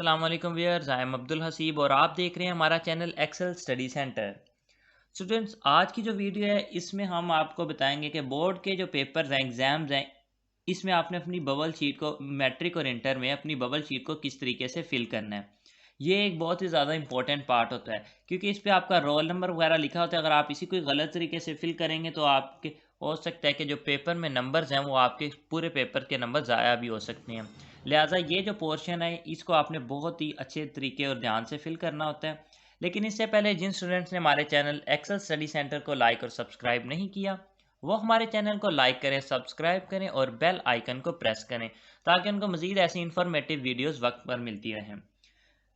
अस्सलाम वालेकुम viewers, I am Abdul Haseeb और आप देख रहे हैं हमारा channel Excel study centre. Students, आज की जो वीडियो है इसमें हम आपको बताएंगे कि बोर्ड के जो पेपर्स हैं, एग्ज़ाम्स हैं, इसमें आपने अपनी बबल शीट को मैट्रिक और इंटर में अपनी बबल शीट को किस तरीके से फिल करना है। ये एक बहुत ही ज़्यादा इंपॉर्टेंट पार्ट होता है क्योंकि इस पर आपका रोल नंबर वगैरह लिखा होता है। अगर आप इसी को गलत तरीके से फिल करेंगे तो आपके हो सकता है कि जो पेपर में नंबर्स हैं वो आपके पूरे पेपर के नंबर ज़ाया भी हो सकते हैं। लिहाजा ये जो पोर्शन है इसको आपने बहुत ही अच्छे तरीके और ध्यान से फिल करना होता है। लेकिन इससे पहले जिन स्टूडेंट्स ने हमारे चैनल एक्सेल स्टडी सेंटर को लाइक और सब्सक्राइब नहीं किया, वो हमारे चैनल को लाइक करें, सब्सक्राइब करें और बेल आइकन को प्रेस करें ताकि उनको मज़ीद ऐसी इंफॉर्मेटिव वीडियोस वक्त पर मिलती रहें।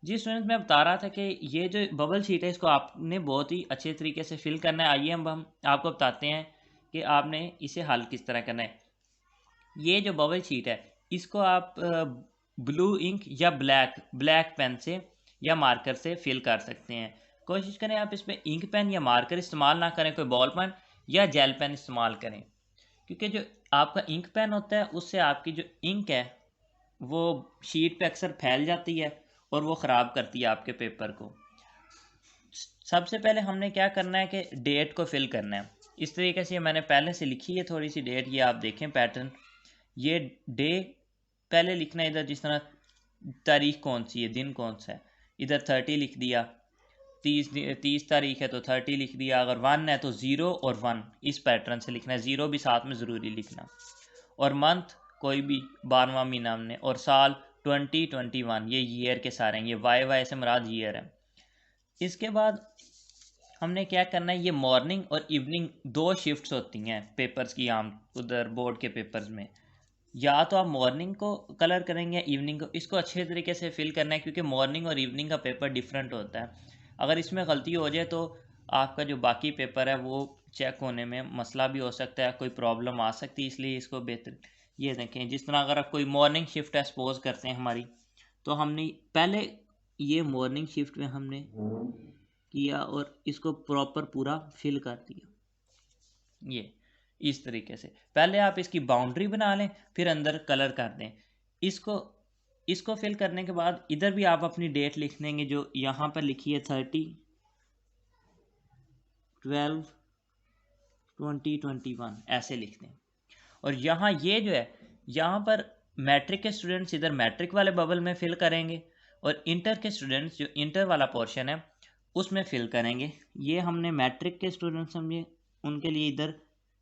जी स्टूडेंट्स, मैं बता रहा था कि ये जो बबल शीट है इसको आपने बहुत ही अच्छे तरीके से फिल करना है। आइए हम आपको बताते हैं कि आपने इसे हल किस तरह करना है। ये जो बबल शीट है इसको आप ब्लू इंक या ब्लैक ब्लैक पेन से या मार्कर से फिल कर सकते हैं। कोशिश करें आप इसमें इंक पेन या मार्कर इस्तेमाल ना करें, कोई बॉल पेन या जेल पेन इस्तेमाल करें, क्योंकि जो आपका इंक पेन होता है उससे आपकी जो इंक है वो शीट पे अक्सर फैल जाती है और वो ख़राब करती है आपके पेपर को। सबसे पहले हमने क्या करना है कि डेट को फिल करना है। इस तरीके से मैंने पहले से लिखी है थोड़ी सी डेट, ये आप देखें पैटर्न। ये डे पहले लिखना है इधर, जिस तरह तारीख कौन सी है, दिन कौन सा है, इधर 30 लिख दिया। 30 तारीख है तो 30 लिख दिया। अगर 1 है तो 0 और 1 इस पैटर्न से लिखना है, 0 भी साथ में ज़रूरी लिखना। और मंथ कोई भी 12वां महीना हमने, और साल 2021, ये ईयर के सारे हैं, ये वाई से मुराद ईयर है। इसके बाद हमने क्या करना है, ये मॉर्निंग और इवनिंग दो शिफ्ट्स होती हैं पेपर्स की आम उधर बोर्ड के पेपर्स में। या तो आप मॉर्निंग को कलर करेंगे या इवनिंग को। इसको अच्छे तरीके से फिल करना है क्योंकि मॉर्निंग और इवनिंग का पेपर डिफरेंट होता है। अगर इसमें गलती हो जाए तो आपका जो बाकी पेपर है वो चेक होने में मसला भी हो सकता है, कोई प्रॉब्लम आ सकती है। इसलिए इसको बेहतर, ये देखें, जिस तरह अगर आप कोई मॉर्निंग शिफ्ट है सपोज करते हैं हमारी, तो हमने पहले ये मॉर्निंग शिफ्ट में हमने किया और इसको प्रॉपर पूरा फिल कर दिया। ये इस तरीके से पहले आप इसकी बाउंड्री बना लें, फिर अंदर कलर कर दें। इसको इसको फिल करने के बाद इधर भी आप अपनी डेट लिख देंगे जो यहाँ पर लिखी है 30/12/2021, ऐसे लिख दें। और यहाँ ये जो है, यहाँ पर मैट्रिक के स्टूडेंट्स इधर मैट्रिक वाले बबल में फिल करेंगे और इंटर के स्टूडेंट्स जो इंटर वाला पोर्शन है उसमें फिल करेंगे। ये हमने मैट्रिक के स्टूडेंट्स समझे, उनके लिए इधर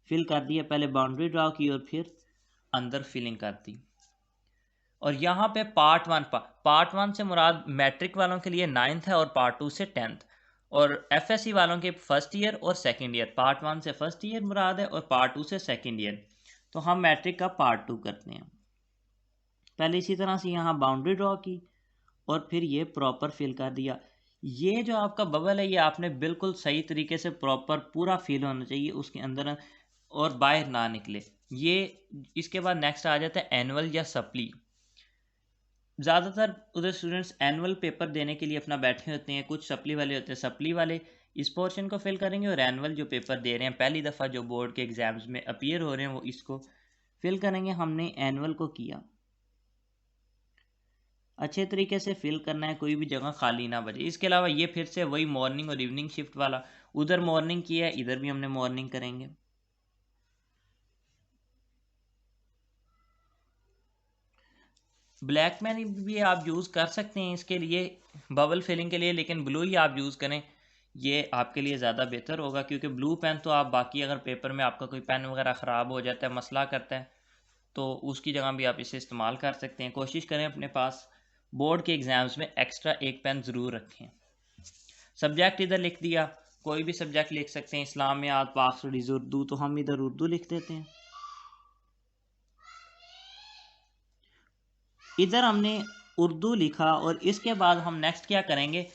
फिल कर दिया, पहले बाउंड्री ड्रा की और फिर अंदर फिलिंग कर दी। और यहाँ पे पार्ट वन से मुराद मैट्रिक वालों के लिए 9th है और पार्ट 2 से 10th, और एफएससी वालों के फर्स्ट ईयर और सेकंड ईयर। पार्ट 1 से फर्स्ट ईयर मुराद है और पार्ट 2 से सेकंड ईयर। तो हम मैट्रिक का पार्ट 2 करते हैं। पहले इसी तरह से यहाँ बाउंड्री ड्रॉ की और फिर ये प्रॉपर फिल कर दिया। ये जो आपका बबल है ये आपने बिल्कुल सही तरीके से प्रॉपर पूरा फिल होना चाहिए उसके अंदर और बाहर ना निकले ये। इसके बाद नेक्स्ट आ जाता है एनुअल या सप्ली। ज़्यादातर उधर स्टूडेंट्स एनुअल पेपर देने के लिए अपना बैठे होते हैं, कुछ सप्ली वाले होते हैं। सप्ली वाले इस पोर्शन को फिल करेंगे और एनुअल जो पेपर दे रहे हैं पहली दफ़ा जो बोर्ड के एग्ज़ाम्स में अपीयर हो रहे हैं वो इसको फिल करेंगे। हमने एनुअल को किया, अच्छे तरीके से फिल करना है, कोई भी जगह खाली ना बचे। इसके अलावा ये फिर से वही मॉर्निंग और इवनिंग शिफ्ट वाला, उधर मॉर्निंग किया है, इधर भी हमने मॉर्निंग करेंगे। ब्लैक पेन भी आप यूज़ कर सकते हैं इसके लिए बबल फिलिंग के लिए, लेकिन ब्लू ही आप यूज़ करें, ये आपके लिए ज़्यादा बेहतर होगा। क्योंकि ब्लू पेन तो आप बाकी अगर पेपर में आपका कोई पेन वगैरह ख़राब हो जाता है, मसला करता है, तो उसकी जगह भी आप इसे इस्तेमाल कर सकते हैं। कोशिश करें अपने पास बोर्ड के एग्ज़ाम्स में एक्स्ट्रा एक पेन ज़रूर रखें। सब्जेक्ट इधर लिख दिया, कोई भी सब्जेक्ट लिख सकते हैं, इस्लामियात, पाक स्टडीज़, उर्दू, तो हम इधर उर्दू लिख देते हैं। इधर हमने उर्दू लिखा और इसके बाद हम नेक्स्ट क्या करेंगे,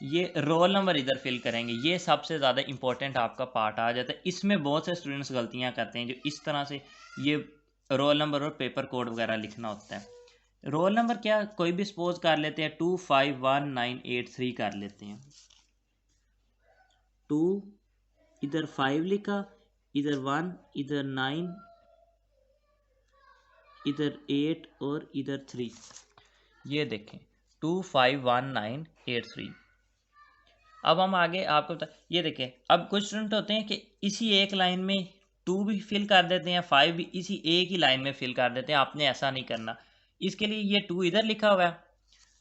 ये रोल नंबर इधर फिल करेंगे। ये सबसे ज़्यादा इंपॉर्टेंट आपका पार्ट आ जाता है। इसमें बहुत से स्टूडेंट्स गलतियां करते हैं जो इस तरह से ये रोल नंबर और पेपर कोड वगैरह लिखना होता है। रोल नंबर क्या, कोई भी सपोज कर लेते हैं 251983 कर लेते हैं। 2 इधर 5 लिखा, इधर 1, इधर 9, इधर 8 और इधर 3। ये देखें 251983। अब हम आगे आपको ये देखें, अब कुछ स्टूडेंट होते हैं कि इसी एक लाइन में 2 भी फिल कर देते हैं, 5 भी इसी एक ही लाइन में फिल कर देते हैं। आपने ऐसा नहीं करना। इसके लिए ये 2 इधर लिखा हुआ है,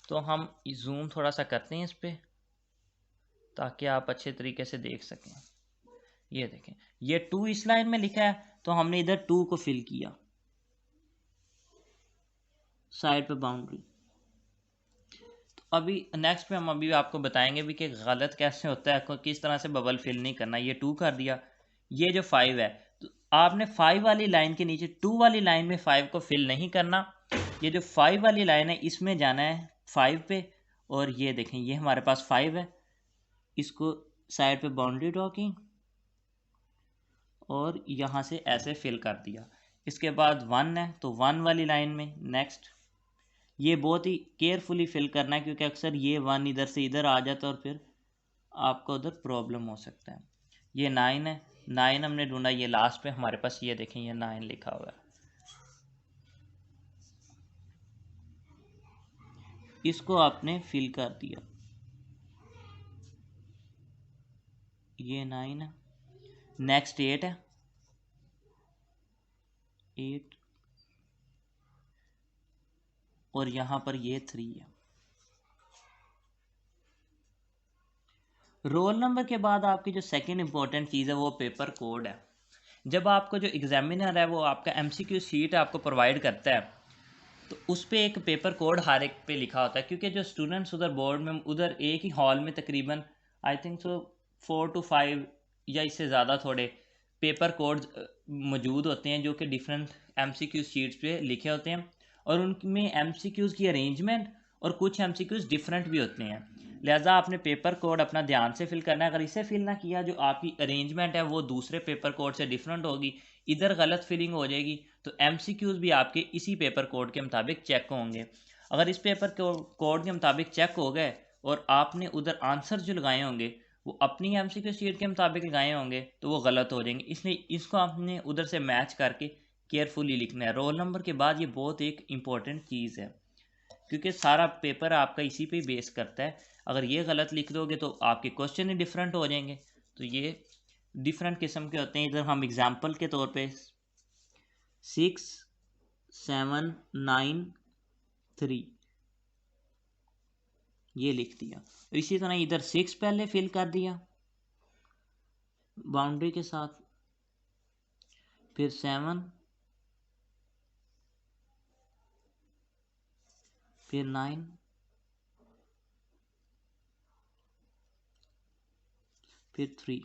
तो हम जूम थोड़ा सा करते हैं इस पर, ताकि आप अच्छे तरीके से देख सकें। ये देखें, ये 2 इस लाइन में लिखा है, तो हमने इधर 2 को फिल किया साइड पे बाउंड्री। तो अभी नेक्स्ट पे हम अभी आपको बताएंगे भी कि गलत कैसे होता है, किस तरह से बबल फिल नहीं करना। ये 2 कर दिया, ये जो 5 है, तो आपने 5 वाली लाइन के नीचे 2 वाली लाइन में 5 को फिल नहीं करना। ये जो 5 वाली लाइन है इसमें जाना है 5 पे, और ये देखें ये हमारे पास 5 है, इसको साइड पे बाउंड्री ड्रॉ की और यहाँ से ऐसे फिल कर दिया। इसके बाद 1 है, तो 1 वाली लाइन में नेक्स्ट, ये बहुत ही केयरफुली फिल करना है, क्योंकि अक्सर ये 1 इधर से इधर आ जाता है और फिर आपको उधर प्रॉब्लम हो सकता है। ये 9 है, 9 हमने ढूंढा, ये लास्ट पे हमारे पास, ये देखें ये 9 लिखा हुआ है। इसको आपने फिल कर दिया, ये 9 है। नेक्स्ट 8 है, 8, और यहाँ पर ये 3 है। रोल नंबर के बाद आपकी जो सेकंड इंपॉर्टेंट चीज़ है वो पेपर कोड है। जब आपको जो एग्जामिनर है वो आपका एमसीक्यू शीट आपको प्रोवाइड करता है, तो उस पर एक पेपर कोड हर एक पे लिखा होता है, क्योंकि जो स्टूडेंट्स उधर बोर्ड में उधर एक ही हॉल में तकरीबन आई थिंक सो 4 to 5 या इससे ज़्यादा थोड़े पेपर कोड्स मौजूद होते हैं, जो कि डिफरेंट एमसीक्यू शीट्स पे लिखे होते हैं, और उनमें एमसीक्यूज़ की अरेंजमेंट और कुछ एमसीक्यूज़ डिफरेंट भी होते हैं। लिहाजा आपने पेपर कोड अपना ध्यान से फिल करना है। अगर इसे फिल ना किया, जो आपकी अरेंजमेंट है वो दूसरे पेपर कोड से डिफरेंट होगी, इधर गलत फिलिंग हो जाएगी, तो एमसीक्यूज़ भी आपके इसी पेपर कोड के मुताबिक चेक होंगे। अगर इस पेपर कोड के मुताबिक चेक हो गए और आपने उधर आंसर जो लगाए होंगे वो अपनी एमसीक्यू शीट के मुताबिक लगाए होंगे, तो वो गलत हो जाएंगे। इसलिए इसको आपने उधर से मैच करके केयरफुली लिखना है। रोल नंबर के बाद ये बहुत एक इम्पॉर्टेंट चीज़ है, क्योंकि सारा पेपर आपका इसी पे बेस करता है। अगर ये गलत लिख दोगे तो आपके क्वेश्चन ही डिफरेंट हो जाएंगे। तो ये डिफरेंट किस्म के होते हैं। इधर हम एग्जांपल के तौर पे 6 7 9 3 ये लिख दिया। इसी तरह इधर 6 पहले फिल कर दिया बाउंड्री के साथ, फिर 7, फिर 9, फिर 3।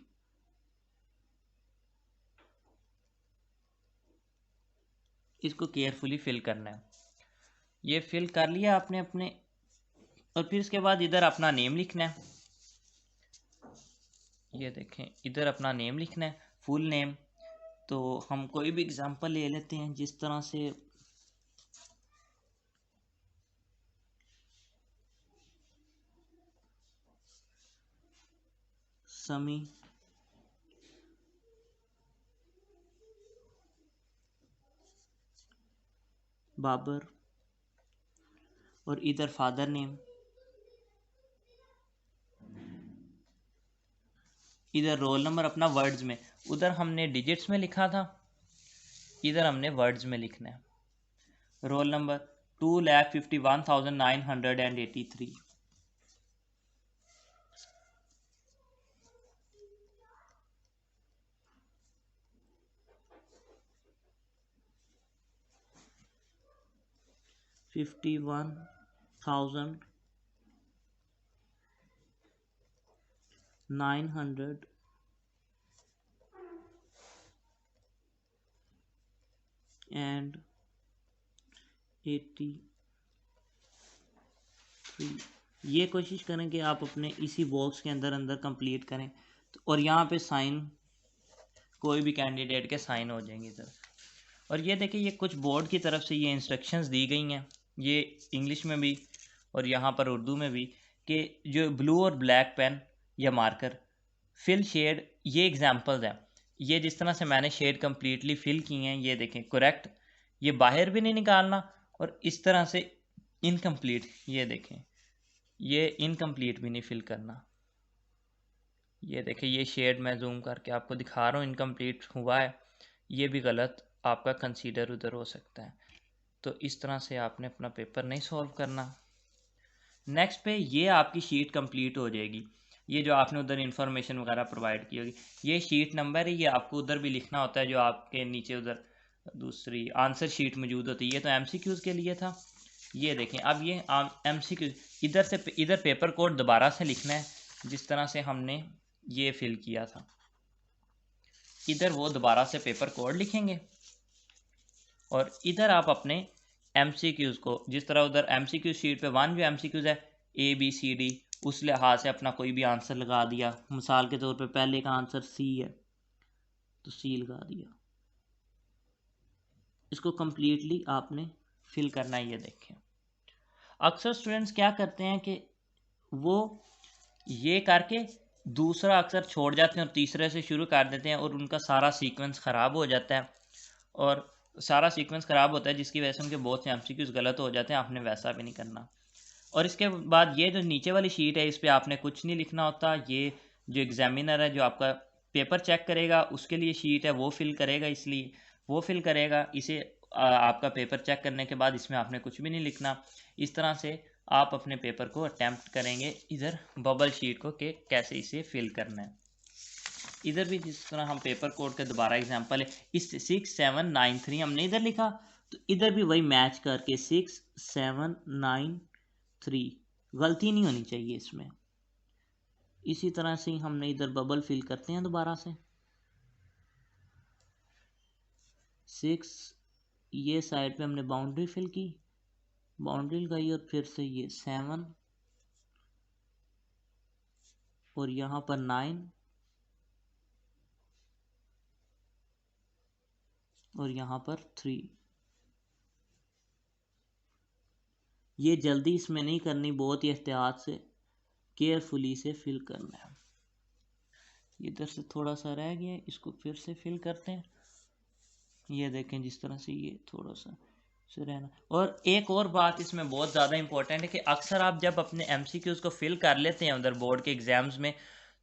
इसको केयरफुली फिल करना है। ये फिल कर लिया आपने अपने, और फिर इसके बाद इधर अपना नेम लिखना है। ये देखें इधर अपना नेम लिखना है, फुल नेम। तो हम कोई भी एग्जांपल ले लेते हैं, जिस तरह से समी बाबर, और इधर फादर नेम, इधर रोल नंबर अपना वर्ड्स में, उधर हमने डिजिट्स में लिखा था, इधर हमने वर्ड्स में लिखना है। Roll number 2,51,983। $983। ये कोशिश करें कि आप अपने इसी बॉक्स के अंदर अंदर कंप्लीट करें। तो और यहाँ पे साइन, कोई भी कैंडिडेट के साइन हो जाएंगे इधर। और ये देखिए ये कुछ बोर्ड की तरफ से ये इंस्ट्रक्शंस दी गई हैं, ये इंग्लिश में भी और यहाँ पर उर्दू में भी, कि जो ब्लू और ब्लैक पेन या मार्कर फिल शेड, ये एग्जांपल्स हैं। ये जिस तरह से मैंने शेड कम्प्लीटली फिल किए हैं, ये देखें करेक्ट, ये बाहर भी नहीं निकालना, और इस तरह से इनकम्प्लीट, ये देखें ये इनकम्प्लीट भी नहीं फिल करना। ये देखिए, ये शेड मैं जूम करके आपको दिखा रहा हूँ, इनकम्प्लीट हुआ है। ये भी गलत आपका कंसीडर उधर हो सकता है। तो इस तरह से आपने अपना पेपर नहीं सॉल्व करना। नेक्स्ट पे ये आपकी शीट कंप्लीट हो जाएगी। ये जो आपने उधर इंफॉर्मेशन वगैरह प्रोवाइड की होगी, ये शीट नंबर है, ये आपको उधर भी लिखना होता है जो आपके नीचे उधर दूसरी आंसर शीट मौजूद होती है। ये तो एमसीक्यूज़ के लिए था। ये देखें, अब ये एमसीक्यू इधर से इधर पेपर कोड दोबारा से लिखना है, जिस तरह से हमने ये फिल किया था। इधर वो दोबारा से पेपर कोड लिखेंगे और इधर आप अपने एमसीक्यूज़ को, जिस तरह उधर एमसीक्यू शीट पे 1 जो एमसीक्यूज़ है ABCD, उस लिहाज से अपना कोई भी आंसर लगा दिया। मिसाल के तौर पे पहले का आंसर C है तो C लगा दिया। इसको कम्प्लीटली आपने फिल करना है। ये देखें, अक्सर स्टूडेंट्स क्या करते हैं कि वो ये करके दूसरा अक्सर छोड़ जाते हैं और तीसरे से शुरू कर देते हैं और उनका सारा सीक्वेंस ख़राब हो जाता है। और सारा सीक्वेंस ख़राब होता है जिसकी वजह से उनके बहुत से एमसीक्यूज़ गलत हो जाते हैं। आपने वैसा भी नहीं करना। और इसके बाद ये जो नीचे वाली शीट है, इस पर आपने कुछ नहीं लिखना होता। ये जो एग्जामिनर है, जो आपका पेपर चेक करेगा, उसके लिए शीट है, वो फिल करेगा। इसलिए वो फिल करेगा इसे। आपका पेपर चेक करने के बाद इसमें आपने कुछ भी नहीं लिखना। इस तरह से आप अपने पेपर को अटैम्प्ट करेंगे इधर बबल शीट को कि कैसे इसे फिल करना है। इधर भी जिस तरह हम पेपर कोड का दोबारा एग्जांपल है, इस 6793 हमने इधर लिखा, तो इधर भी वही मैच करके 6793, गलती नहीं होनी चाहिए इसमें। इसी तरह से हमने इधर बबल फिल करते हैं दोबारा से 6, ये साइड पे हमने बाउंड्री फिल की, बाउंड्री लगाई और फिर से ये 7 और यहाँ पर 9 और यहाँ पर 3। ये जल्दी इसमें नहीं करनी, बहुत ही एहतियात से केयरफुली से फिल करना है। इधर से थोड़ा सा रह गया, इसको फिर से फिल करते हैं। ये देखें, जिस तरह से ये थोड़ा सा से रहना। और एक और बात इसमें बहुत ज़्यादा इंपॉर्टेंट है कि अक्सर आप जब अपने एमसीक्यूज़ को फिल कर लेते हैं उधर बोर्ड के एग्ज़ाम्स में,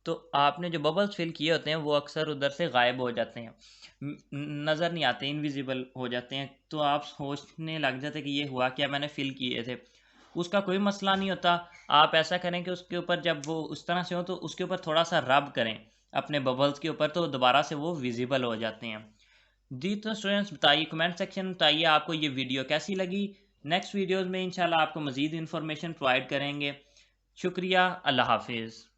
तो आपने जो बबल्स फिल किए होते हैं वो अक्सर उधर से गायब हो जाते हैं, नज़र नहीं आते, इनविजिबल हो जाते हैं। तो आप सोचने लग जाते कि ये हुआ क्या, मैंने फिल किए थे। उसका कोई मसला नहीं होता। आप ऐसा करें कि उसके ऊपर जब वो उस तरह से हो तो उसके ऊपर थोड़ा सा रब करें अपने बबल्स के ऊपर, तो दोबारा से वो विजिबल हो जाते हैं। जी तो स्टूडेंट्स बताइए, कमेंट सेक्शन में बताइए आपको ये वीडियो कैसी लगी। नेक्स्ट वीडियोज़ में इंशाल्लाह आपको मज़ीद इन्फॉर्मेशन प्रोवाइड करेंगे। शुक्रिया, अल्लाह हाफिज़।